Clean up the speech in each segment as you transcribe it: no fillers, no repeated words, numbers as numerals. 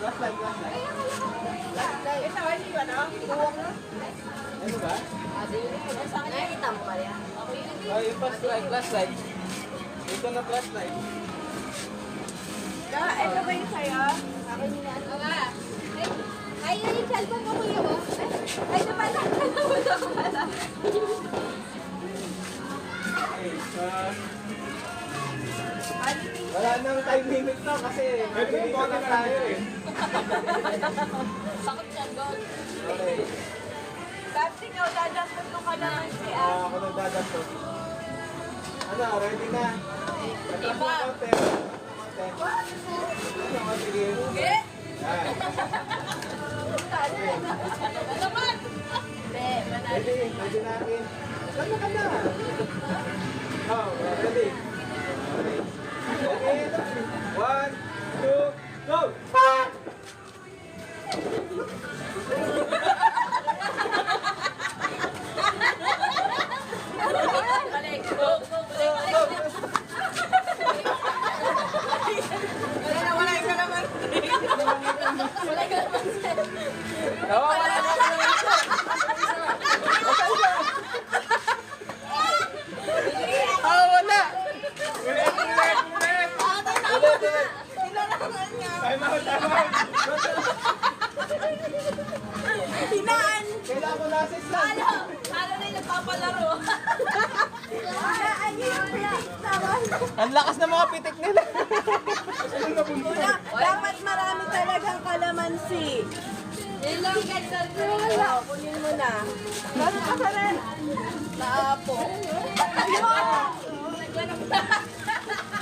Last line. Ito, hindi ba no? Tuwang na. Ano ba? Nakikita mo ba yan? Oh, yung first line, last line. Ito na last line. Ito ba yung sa'yo? Ay, yung cellphone ko kuya mo. Ay, ito pala. Ito pala. Okay, wala nang time limit to kasi nagpilito na tayo eh. Sakot yan, God. Okay. Tapos ikaw, dadampot ko ka naman si Ako nagdadampot. Ano, ready na? Di ba? Sige. Sige! Yan. Ano naman? Hindi, manalo. Ready natin. Saan ka na? Oh, ready. Okay. 1, 2, go! Balik. Go, go, balik. Wala ka naman. Wala ka naman. Oh, wala na. Oh, wala. Ulit. Kailangan niya. Time out, time out. Hinaan. Kailangan ko na assist lang. Ano na yung nagpapalaro? Hinaan niyo yung pitik. Tama. Ang lakas ng mga pitik nila. Una, dapat marami talagang kalamansi. Ilang ganda Wala, kunin mo na. Meron ka pa rin. Naapo.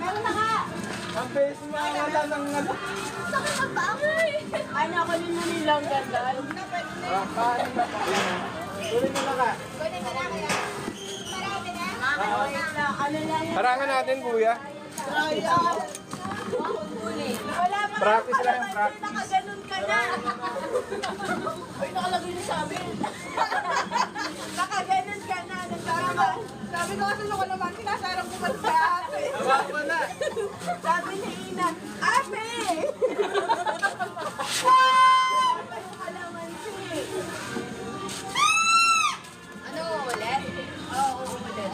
Meron na ka. Ang base mo ang wala ng ano. Sakit ang bagay. Ano, kunin mo nilang ganda. Paano ba? Tuloy mo na ka. Kunin mo na kaya. Marami na. Wait lang, ano lang yan? Parangan natin, kuya. Wala pa. Practice lang yung practice. Nakaganon ka na. Ay, nakalagay na sa amin. Nakaganon ka na. Sabi ko kasi nung naman, sinasarang ko man sa ate. Tawa ko na. Sabi ni Ina, ate! Kalamansi. Ano, ulit? Oo, ulit.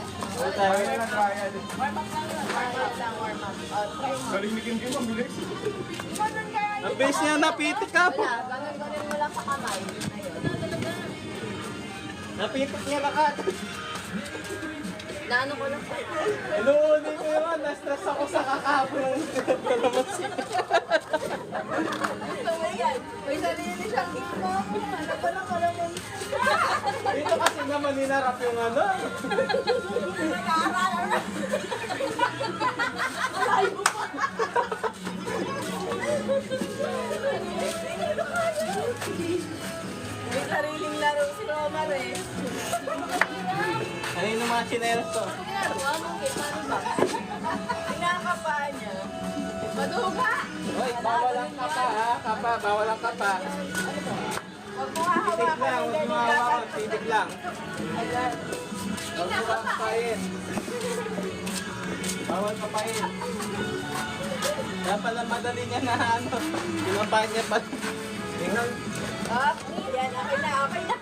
Tayo na trial. Warm up lang yun. Warm up. Try mo. Galing ni Kim Kim, ang bilis. Ganun kaya Ang base niya napitik ka po. Wala, ganun mo lang sa kamay. Napitik niya lakat. Naano ko lang sa Inuuli ko yun. Na-stress ako sa kakapon. Gusto mo yan. May sarili siyang imo. Ano pa lang kalamansi. Dito kasi naman ninarap yung ano. May sariling laro si Romar eh. Ano yung mga chineros to? ginagawa mo, paano ba? Pinakapaan niya. Maduga! Hoy, bawal ang kapa ha. Kapa, bawal ang kapa. Huwag mo Pitik hahawakan lang, ng huwag mo ganyan. hawakan. Pitik lang. Ayan. Huwag mo kapain. Bawal kapain. Kaya pala madali niya na ano. Pinapain niya pa. Tingnan. Up. Yan, okay na, okay na.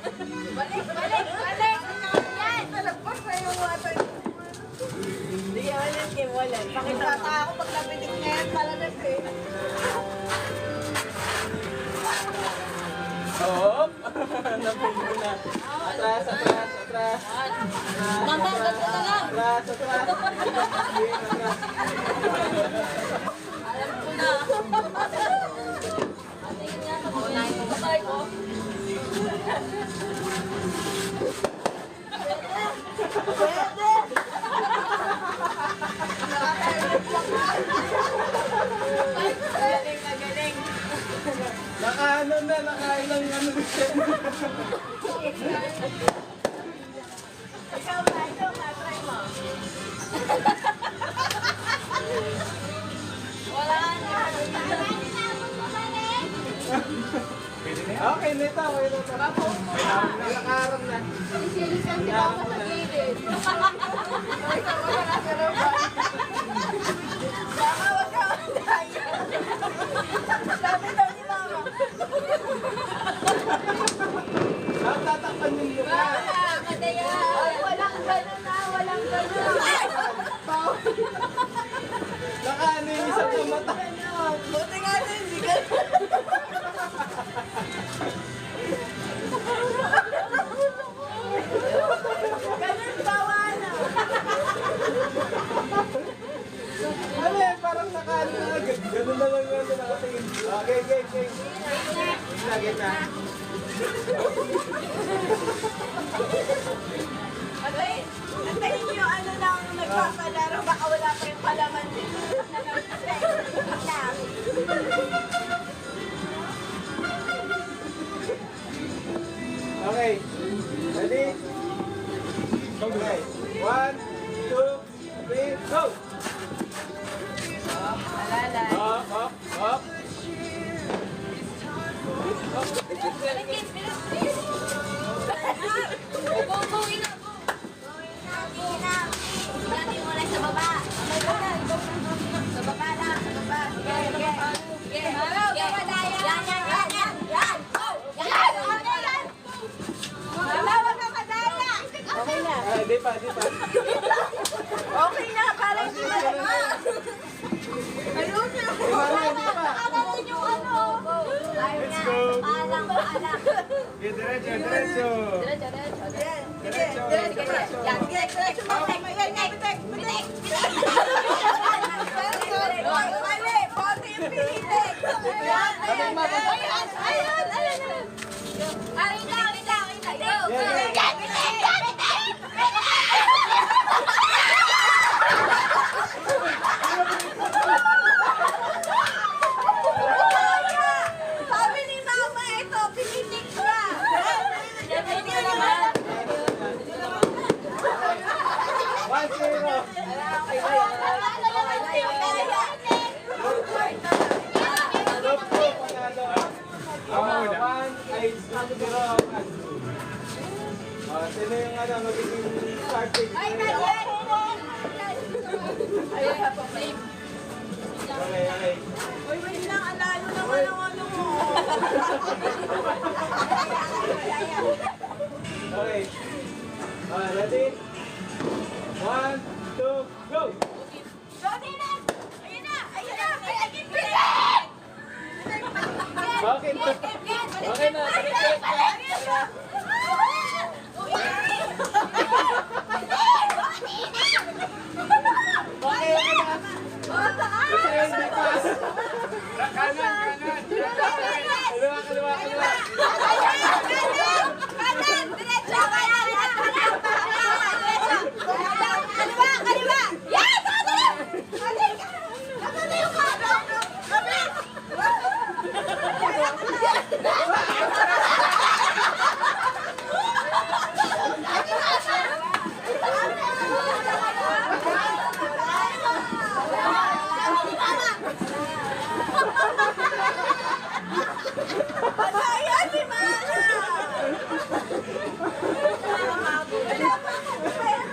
Balik, balik, balik! Yan! Nalagpas na yung water. Hindi yan yan, Kim, wala. Pakitata ako pag napitik na yan, talagang eh. Oo. Napuno na. Atras, atras, atras. Mama, ganito na lang. Atras, atras. Sige, atras. Alam ko na. Tingin nga sa unahin ko sa ko. Pwede! Galing na galing. Nakaano na, nakailang ano siya. Ikaw ka, try mo. Wala na. Okay, nito. Okay, nito. May nakaharap na. Silisan si Mama sa gilid. Baka wag ka magdaya. Sabi daw ni Mama, okay. Gitna. Antayin niyo yung ano lang nagpapalaro. Baka wala pa yung palaman dito. Okay. Ready? Okay. 1, 2, 3, go! Alalay. Up. Go, go, ina, go. Dati mo lang sa baba. Sa baba lang, sa baba. Sige, sige. Sige. Yan. Go. Yan. Mama, wag ka madaya. Okay na. Di pa. Okay na, parang hindi na. Ayun na. Pakalan yung ano. Ayun na. Paalang. Diretso. Diretso. Yan, diretso mo. Bitek. Mali, bote yung pinitik. Ayan. Sabi ni Mama, ito, pinitik siya. Hindi naman. 1-0. Sino yung magiging starting? Okay. Uy, wait lang, alalo naman ang ano mo. Okay. Ready? 1, 2, go! Bakit? Okay na. Okay na. Kasi hindi pass. Kanan. Kaliwa. Madaya si Mana! Wala pa akong pera!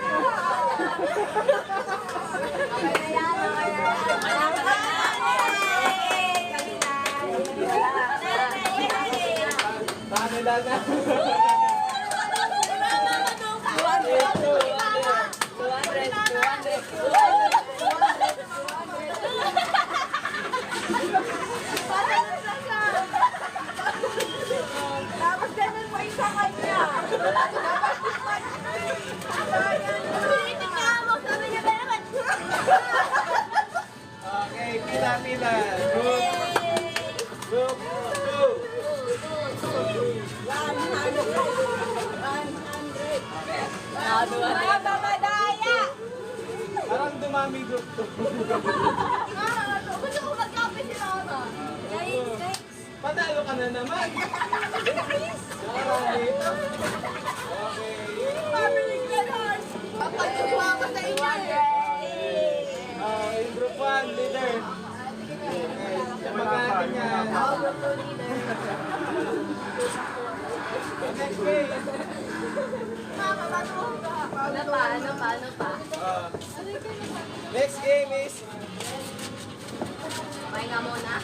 Kanila na. Tapos ganun mo isa kanya. Okay, pila. Group 2. Madaya! Parang dumami group 2. Gusto ko mag-kape si Mama. Guys. Patalo ka na naman. Marami. Okay. Pabiling ganon! Papatuwa ko sa inyo eh! Yung group 1, leader. Okay. Mag-atin yan. Next game. Mama, matuwa ka! Ano pa? Next game is Pahinga muna.